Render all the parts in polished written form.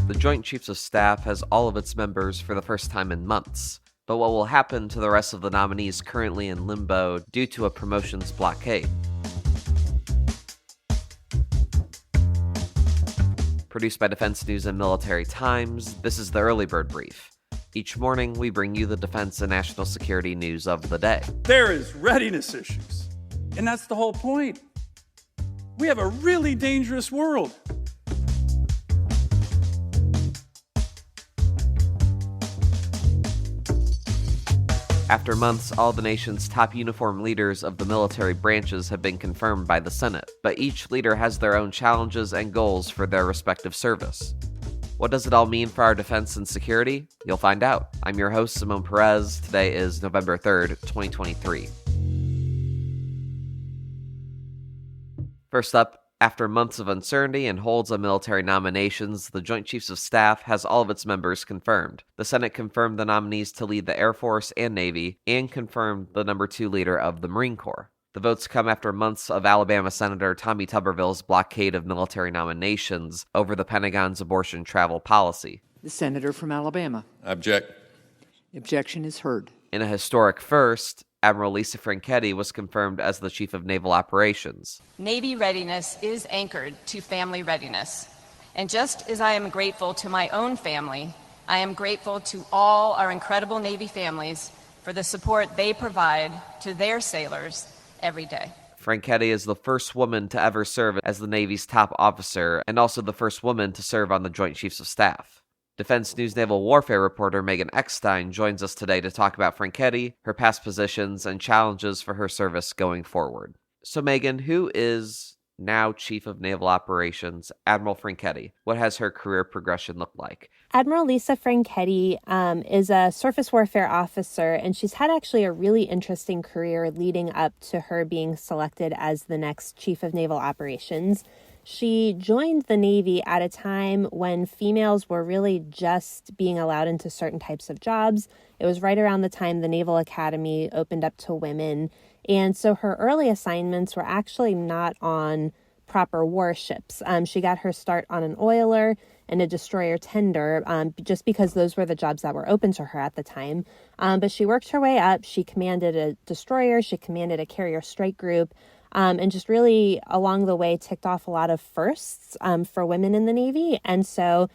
The Joint Chiefs of Staff has all of its members for the first time in months. But what will happen to the rest of the nominees currently in limbo due to a promotions blockade? Produced by Defense News and Military Times, this is the Early Bird Brief. Each morning, we bring you the defense and national security news of the day. There is readiness issues, and that's the whole point. We have a really dangerous world. After months, all the nation's top uniformed leaders of the military branches have been confirmed by the Senate, but each leader has their own challenges and goals for their respective service. What does it all mean for our defense and security? You'll find out. I'm your host, Simone Perez. Today is November 3rd, 2023. First up, after months of uncertainty and holds on military nominations, the Joint Chiefs of Staff has all of its members confirmed. The Senate confirmed the nominees to lead the Air Force and Navy, and confirmed the number 2 leader of the Marine Corps. The votes come after months of Alabama Senator Tommy Tuberville's blockade of military nominations over the Pentagon's abortion travel policy. The senator from Alabama. Object. The objection is heard. In a historic first, Admiral Lisa Franchetti was confirmed as the Chief of Naval Operations. Navy readiness is anchored to family readiness. And just as I am grateful to my own family, I am grateful to all our incredible Navy families for the support they provide to their sailors every day. Franchetti is the first woman to ever serve as the Navy's top officer, and also the first woman to serve on the Joint Chiefs of Staff. Defense News Naval Warfare reporter Megan Eckstein joins us today to talk about Franchetti, her past positions, and challenges for her service going forward. So Megan, who is now Chief of Naval Operations, Admiral Franchetti? What has her career progression looked like? Admiral Lisa Franchetti is a surface warfare officer, and she's had actually a really interesting career leading up to her being selected as the next Chief of Naval Operations. She joined the Navy at a time when females were really just being allowed into certain types of jobs. It was right around the time the Naval Academy opened up to women. And so her early assignments were actually not on proper warships. She got her start on an oiler and a destroyer tender, just because those were the jobs that were open to her at the time. But she worked her way up. She commanded a destroyer. She commanded a carrier strike group. And just really along the way ticked off a lot of firsts for women in the Navy. And so,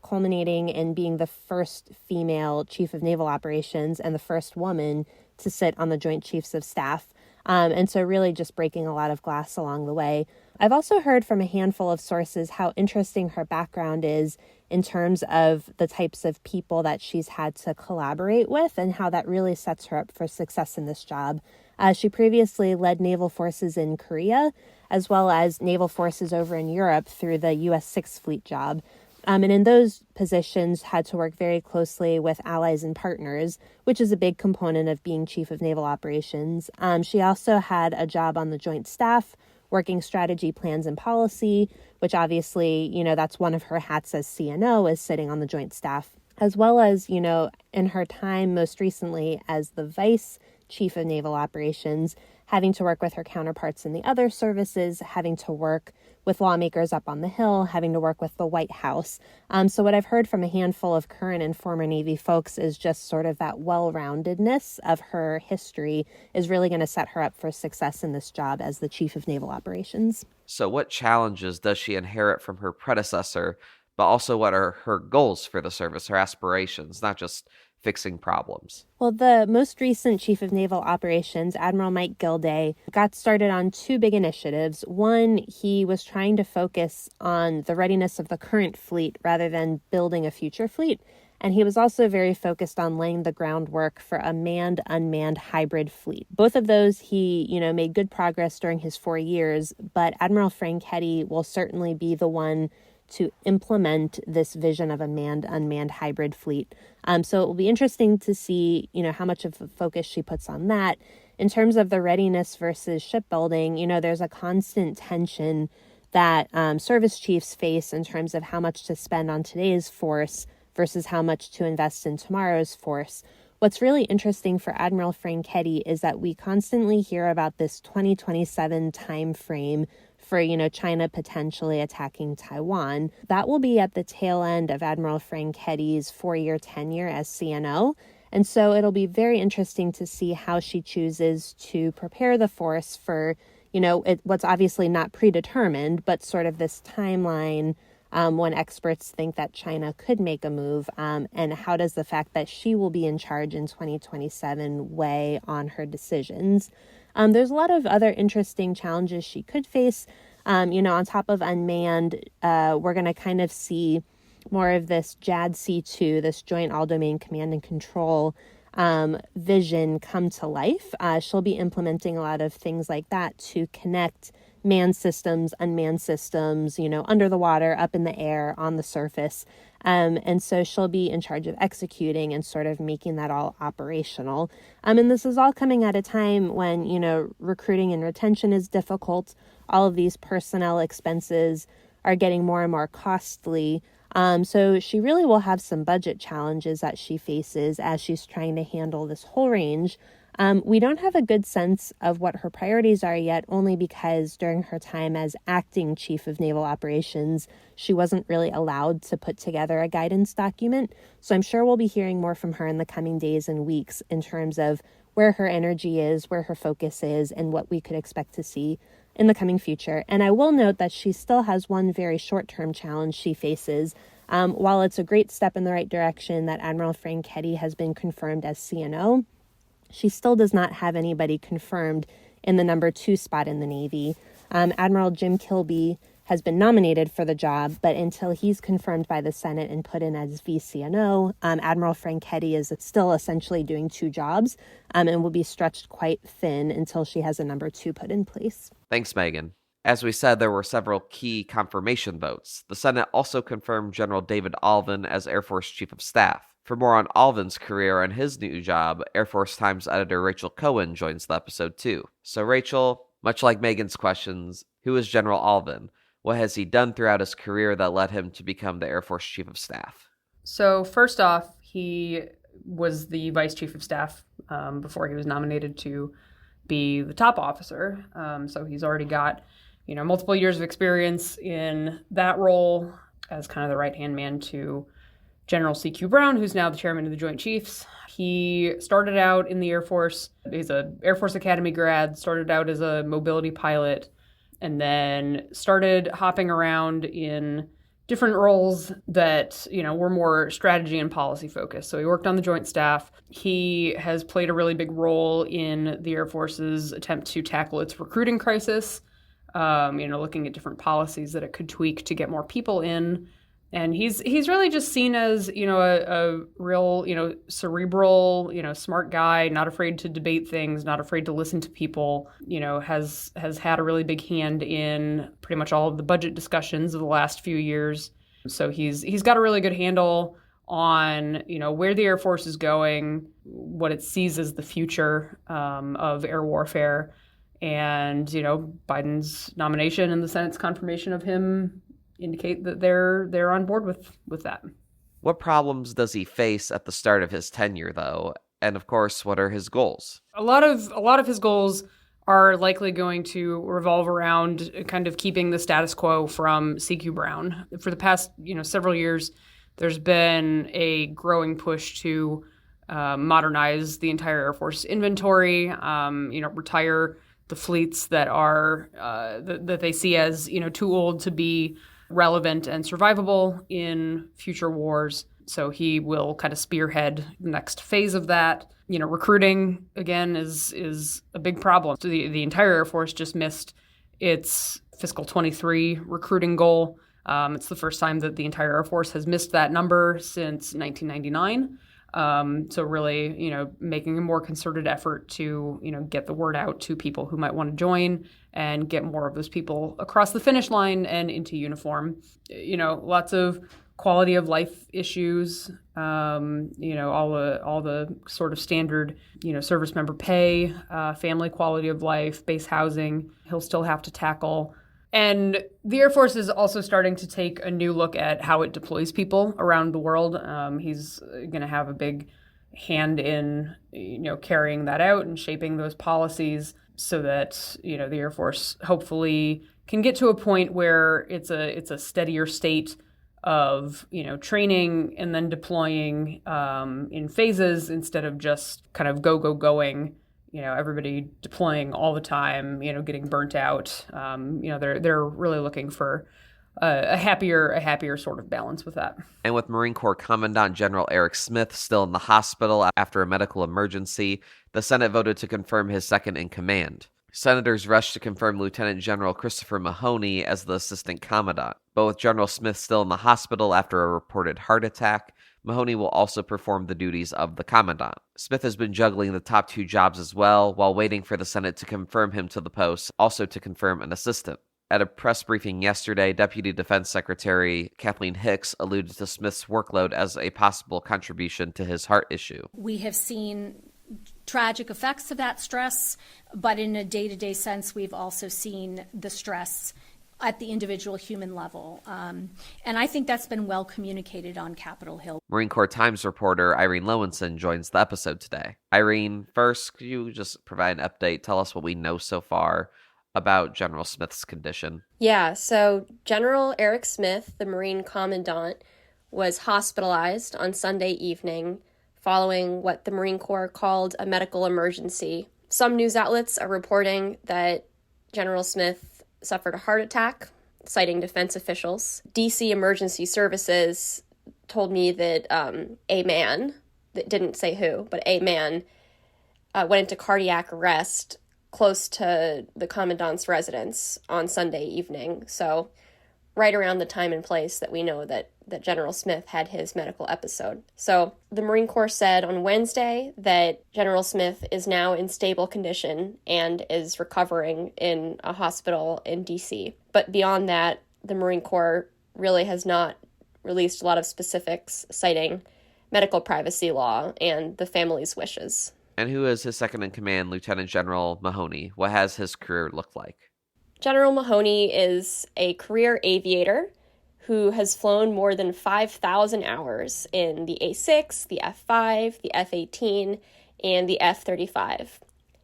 culminating in being the first female Chief of Naval Operations and the first woman to sit on the Joint Chiefs of Staff. And so really just breaking a lot of glass along the way. I've also heard from a handful of sources how interesting her background is in terms of the types of people that she's had to collaborate with and how that really sets her up for success in this job. She previously led naval forces in Korea, as well as naval forces over in Europe through the U.S. Sixth Fleet job. And in those positions had to work very closely with allies and partners, which is a big component of being Chief of Naval Operations. She also had a job on the Joint Staff, working strategy, plans, and policy, which obviously, that's one of her hats as CNO, is sitting on the Joint Staff, as well as, in her time most recently as the Vice Chief of Naval Operations, having to work with her counterparts in the other services, having to work with lawmakers up on the Hill, having to work with the White House. So what I've heard from a handful of current and former Navy folks is just sort of that well-roundedness of her history is really going to set her up for success in this job as the Chief of Naval Operations. So what challenges does she inherit from her predecessor, but also what are her goals for the service, her aspirations, not just fixing problems? Well, the most recent Chief of Naval Operations, Admiral Mike Gilday, got started on 2 big initiatives. One, he was trying to focus on the readiness of the current fleet rather than building a future fleet. And he was also very focused on laying the groundwork for a manned-unmanned hybrid fleet. Both of those he, made good progress during his 4 years, but Admiral Franchetti will certainly be the one to implement this vision of a manned-unmanned hybrid fleet. So it will be interesting to see, how much of a focus she puts on that. In terms of the readiness versus shipbuilding, there's a constant tension that service chiefs face in terms of how much to spend on today's force versus how much to invest in tomorrow's force. What's really interesting for Admiral Franchetti is that we constantly hear about this 2027 time frame for, China potentially attacking Taiwan. That will be at the tail end of Admiral Franchetti's 4-year tenure as CNO. And so it'll be very interesting to see how she chooses to prepare the force for, what's obviously not predetermined, but sort of this timeline when experts think that China could make a move. And how does the fact that she will be in charge in 2027 weigh on her decisions? There's a lot of other interesting challenges she could face. On top of unmanned, we're going to kind of see more of this JADC2, this Joint All-Domain Command and Control vision come to life. She'll be implementing a lot of things like that to connect manned systems, unmanned systems, under the water, up in the air, on the surface. And so she'll be in charge of executing and sort of making that all operational. And this is all coming at a time when, recruiting and retention is difficult. All of these personnel expenses are getting more and more costly. So she really will have some budget challenges that she faces as she's trying to handle this whole range. We don't have a good sense of what her priorities are yet, only because during her time as acting Chief of Naval Operations, she wasn't really allowed to put together a guidance document. So I'm sure we'll be hearing more from her in the coming days and weeks in terms of where her energy is, where her focus is, and what we could expect to see in the coming future. And I will note that she still has one very short-term challenge she faces. While it's a great step in the right direction that Admiral Franchetti has been confirmed as CNO, she still does not have anybody confirmed in the number 2 spot in the Navy. Admiral Jim Kilby has been nominated for the job, but until he's confirmed by the Senate and put in as VCNO, Admiral Franchetti is still essentially doing 2 jobs and will be stretched quite thin until she has a number 2 put in place. Thanks, Megan. As we said, there were several key confirmation votes. The Senate also confirmed General David Alvin as Air Force Chief of Staff. For more on Alvin's career and his new job, Air Force Times editor Rachel Cohen joins the episode too. So Rachel, much like Megan's questions, who is General Alvin? What has he done throughout his career that led him to become the Air Force Chief of Staff? So first off, he was the Vice Chief of Staff before he was nominated to be the top officer. So he's already got, multiple years of experience in that role as kind of the right-hand man to General C.Q. Brown, who's now the chairman of the Joint Chiefs. He started out in the Air Force. He's an Air Force Academy grad, started out as a mobility pilot, and then started hopping around in different roles that, were more strategy and policy focused. So he worked on the Joint Staff. He has played a really big role in the Air Force's attempt to tackle its recruiting crisis, looking at different policies that it could tweak to get more people in. And he's really just seen as, a real, cerebral, smart guy, not afraid to debate things, not afraid to listen to people, has had a really big hand in pretty much all of the budget discussions of the last few years. So he's got a really good handle on, where the Air Force is going, what it sees as the future of air warfare. And, Biden's nomination and the Senate's confirmation of him indicate that they're on board with that. What problems does he face at the start of his tenure, though? And of course, what are his goals? A lot of his goals are likely going to revolve around kind of keeping the status quo from CQ Brown. For the past, several years, there's been a growing push to modernize the entire Air Force inventory, retire the fleets that are that they see as, too old to be relevant and survivable in future wars. So he will kind of spearhead the next phase of that. Recruiting, again, is a big problem. So the entire Air Force just missed its fiscal 23 recruiting goal. It's the first time that the entire Air Force has missed that number since 1999. So really, making a more concerted effort to, get the word out to people who might want to join and get more of those people across the finish line and into uniform. Lots of quality of life issues, all the sort of standard, service member pay, family quality of life, base housing, he'll still have to tackle. And the Air Force is also starting to take a new look at how it deploys people around the world. He's going to have a big hand in, carrying that out and shaping those policies so that, the Air Force hopefully can get to a point where it's a steadier state of, training and then deploying in phases instead of just kind of going, everybody deploying all the time, getting burnt out. They're really looking for a happier sort of balance with that. And with Marine Corps Commandant General Eric Smith still in the hospital after a medical emergency, the Senate voted to confirm his second in command. Senators rushed to confirm Lieutenant General Christopher Mahoney as the assistant commandant. But with General Smith still in the hospital after a reported heart attack, Mahoney will also perform the duties of the commandant. Smith has been juggling the top two jobs as well, while waiting for the Senate to confirm him to the post, also to confirm an assistant. At a press briefing yesterday, Deputy Defense Secretary Kathleen Hicks alluded to Smith's workload as a possible contribution to his heart issue. We have seen tragic effects of that stress, but in a day-to-day sense, we've also seen the stress at the individual human level. And I think that's been well communicated on Capitol Hill. Marine Corps Times reporter Irene Lowenson joins the episode today. Irene, first, could you just provide an update? Tell us what we know so far about General Smith's condition. Yeah, so General Eric Smith, the Marine Commandant, was hospitalized on Sunday evening following what the Marine Corps called a medical emergency. Some news outlets are reporting that General Smith suffered a heart attack, citing defense officials. DC Emergency Services told me that a man, that didn't say who, but a man went into cardiac arrest close to the commandant's residence on Sunday evening. So right around the time and place that we know that General Smith had his medical episode. So the Marine Corps said on Wednesday that General Smith is now in stable condition and is recovering in a hospital in DC. But beyond that, the Marine Corps really has not released a lot of specifics, citing medical privacy law and the family's wishes. And who is his second in command, Lieutenant General Mahoney? What has his career looked like? General Mahoney is a career aviator who has flown more than 5,000 hours in the A-6, the F-5, the F-18, and the F-35.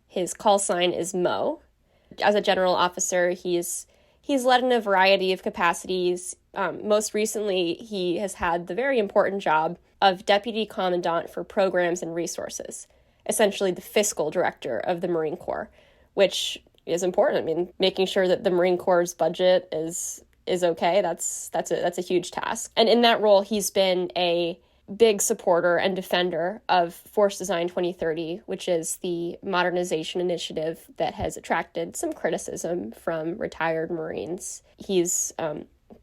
His call sign is Mo. As a general officer, he's led in a variety of capacities. Most recently, he has had the very important job of Deputy Commandant for Programs and Resources, essentially the fiscal director of the Marine Corps, which is important. I mean, making sure that the Marine Corps' budget is okay, that's a huge task. And in that role, he's been a big supporter and defender of Force Design 2030, which is the modernization initiative that has attracted some criticism from retired Marines. He's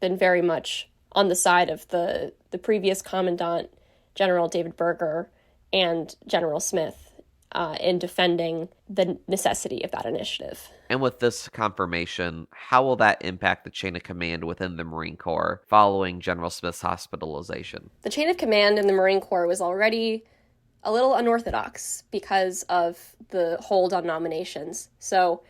been very much on the side of the previous Commandant, General David Berger, and General Smith in defending the necessity of that initiative. And with this confirmation, how will that impact the chain of command within the Marine Corps following General Smith's hospitalization? The chain of command in the Marine Corps was already a little unorthodox because of the hold on nominations. So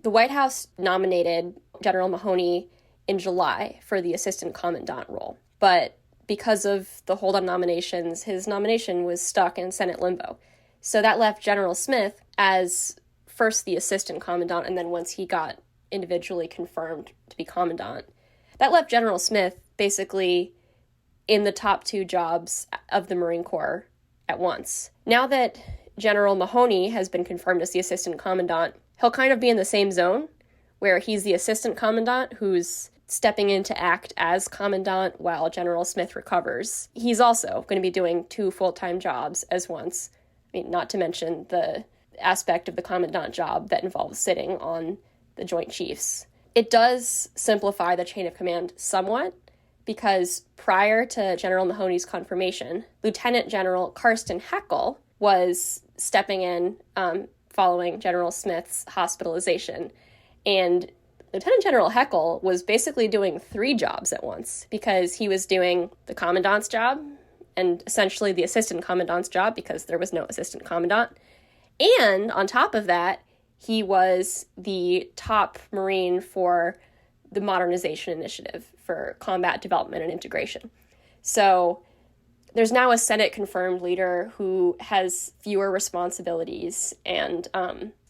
the White House nominated General Mahoney in July for the assistant commandant role. But because of the hold on nominations, his nomination was stuck in Senate limbo. So that left General Smith as first the assistant commandant, and then once he got individually confirmed to be commandant, that left General Smith basically in the top two jobs of the Marine Corps at once. Now that General Mahoney has been confirmed as the assistant commandant, he'll kind of be in the same zone where he's the assistant commandant who's stepping in to act as commandant while General Smith recovers. He's also going to be doing two full-time jobs as once. I mean, not to mention the aspect of the commandant job that involves sitting on the Joint Chiefs. It does simplify the chain of command somewhat, because prior to General Mahoney's confirmation, Lieutenant General Karsten Heckel was stepping in following General Smith's hospitalization. And Lieutenant General Heckel was basically doing three jobs at once, because he was doing the commandant's job, and essentially the assistant commandant's job because there was no assistant commandant. And on top of that, he was the top Marine for the modernization initiative for combat development and integration. So There's now a Senate-confirmed leader who has fewer responsibilities and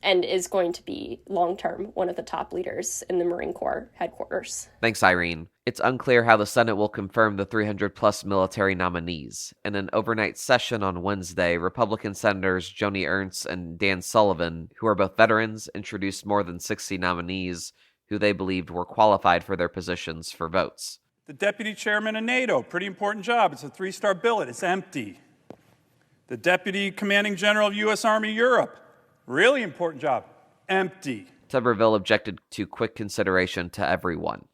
is going to be, long-term, one of the top leaders in the Marine Corps headquarters. Thanks, Irene. It's unclear how the Senate will confirm the 300-plus military nominees. In an overnight session on Wednesday, Republican Senators Joni Ernst and Dan Sullivan, who are both veterans, introduced more than 60 nominees who they believed were qualified for their positions for votes. The deputy chairman of NATO, pretty important job. It's a 3-star billet. It's empty. The deputy commanding general of U.S. Army Europe, really important job. Empty. Tuberville objected to quick consideration to everyone.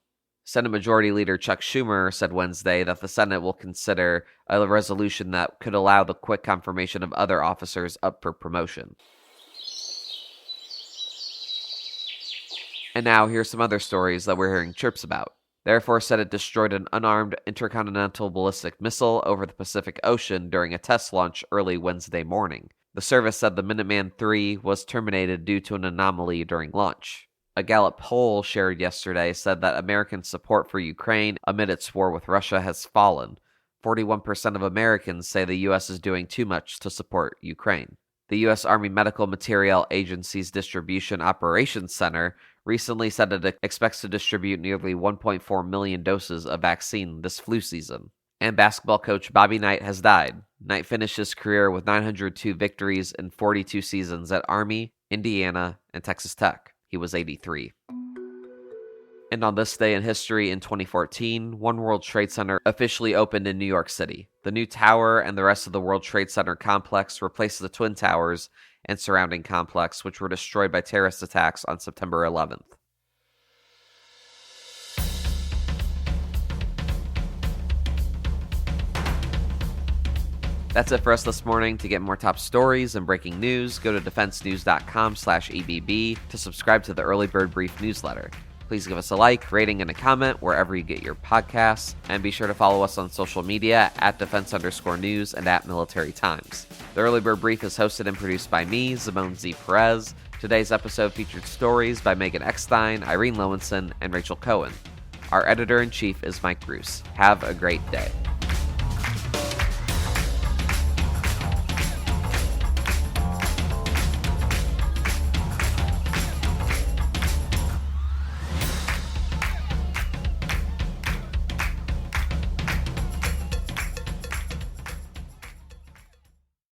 Senate Majority Leader Chuck Schumer said Wednesday that the Senate will consider a resolution that could allow the quick confirmation of other officers up for promotion. And now, here's some other stories that we're hearing chirps about. The Air Force said it destroyed an unarmed intercontinental ballistic missile over the Pacific Ocean during a test launch early Wednesday morning. The service said the Minuteman III was terminated due to an anomaly during launch. A Gallup poll shared yesterday said that American support for Ukraine amid its war with Russia has fallen. 41% of Americans say the U.S. is doing too much to support Ukraine. The U.S. Army Medical Material Agency's Distribution Operations Center recently said it expects to distribute nearly 1.4 million doses of vaccine this flu season. And basketball coach Bobby Knight has died. Knight finished his career with 902 victories in 42 seasons at Army, Indiana, and Texas Tech. He was 83. And on this day in history in 2014, One World Trade Center officially opened in New York City. The new tower and the rest of the World Trade Center complex replaced the Twin Towers and surrounding complex, which were destroyed by terrorist attacks on September 11th. That's it for us this morning. To get more top stories and breaking news, go to defensenews.com/EBB to subscribe to the Early Bird Brief newsletter. Please give us a like, rating, and a comment wherever you get your podcasts, and be sure to follow us on social media at @defense_news and @Military Times. The Early Bird Brief is hosted and produced by me, Zimone Z. Perez. Today's episode featured stories by Megan Eckstein, Irene Lowenson, and Rachel Cohen. Our editor-in-chief is Mike Bruce. Have a great day.